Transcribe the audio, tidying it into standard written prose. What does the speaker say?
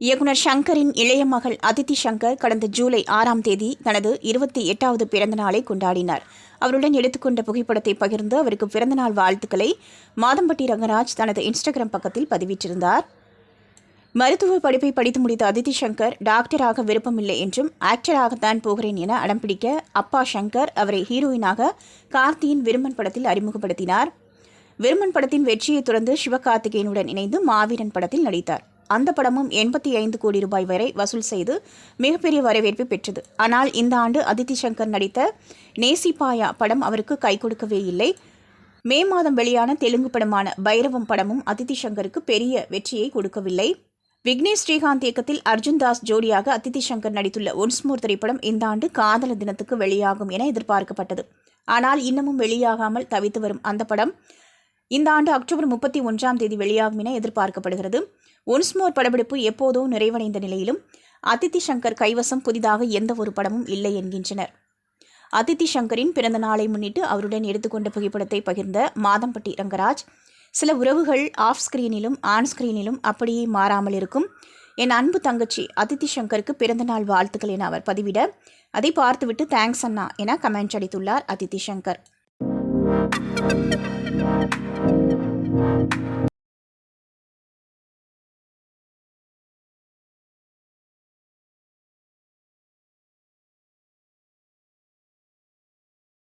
இயக்குனர் ஷங்கரின் இளைய மகள் அதித்தி ஷங்கர் கடந்த ஜூலை 6ஆம் தேதி தனது 28வது பிறந்த நாளை கொண்டாடினார். அவருடன் எடுத்துக்கொண்ட புகைப்படத்தை பகிர்ந்து அவருக்கு பிறந்தநாள் வாழ்த்துக்களை மாதம்பட்டி ரங்கராஜ் தனது இன்ஸ்டாகிராம் பக்கத்தில் பதிவிட்டிருந்தார். மருத்துவ படிப்பை படித்து முடித்த அதித்தி ஷங்கர் டாக்டராக விருப்பமில்லை என்றும் ஆக்டராகத்தான் போகிறேன் என அடம்பிடிக்க அப்பா ஷங்கர் அவரை ஹீரோயினாக கார்த்தியின் விருமன் படத்தில் அறிமுகப்படுத்தினார். விருமன் படத்தின் வெற்றியை தொடர்ந்து சிவகார்த்திகேயனுடன் இணைந்து மாவீரன் படத்தில் நடித்தார். அந்த படமும் 85 கோடி ரூபாய் வரை வசூல் செய்து மிகப்பெரிய வரவேற்பு பெற்றது. ஆனால் இந்த ஆண்டு அதித்தி ஷங்கர் நடித்த நேசிபாயா படம் அவருக்கு கை கொடுக்கவே இல்லை. மே மாதம் வெளியான தெலுங்கு படமான பைரவம் படமும் அதித்தி ஷங்கருக்கு பெரிய வெற்றியை கொடுக்கவில்லை. விக்னேஷ் ஸ்ரீகாந்த் இயக்கத்தில் அர்ஜுன் தாஸ் ஜோடியாக அதித்தி ஷங்கர் நடித்துள்ள ஒன்ஸ் மோர் திரைப்படம் இந்த ஆண்டு காதலர் தினத்துக்கு வெளியாகும் என எதிர்பார்க்கப்பட்டது. ஆனால் இன்னமும் வெளியாகாமல் தவித்து வரும் அந்த படம் இந்த ஆண்டு அக்டோபர் 31ஆம் தேதி வெளியாகும் என எதிர்பார்க்கப்படுகிறது. ஒன்ஸ் மோர் படப்பிடிப்பு எப்போதோ நிறைவடைந்த நிலையிலும் அதித்தி ஷங்கர் கைவசம் புதிதாக எந்த ஒரு படமும் இல்லை என்கின்றனர். அதித்தி ஷங்கரின் பிறந்த நாளை முன்னிட்டு அவருடன் எடுத்துக்கொண்ட புகைப்படத்தை பகிர்ந்த மாதம்பட்டி ரங்கராஜ், சில உறவுகள் ஆஃப் ஸ்கிரீனிலும் ஆன் ஸ்கிரீனிலும் அப்படியே மாறாமல் இருக்கும். என் அன்பு தங்கச்சி அதித்தி ஷங்கருக்கு பிறந்தநாள் வாழ்த்துக்கள் என அவர் பதிவிட, அதை பார்த்துவிட்டு தேங்க்ஸ் அண்ணா என கமெண்ட் அடித்துள்ளார் அதித்தி ஷங்கர்.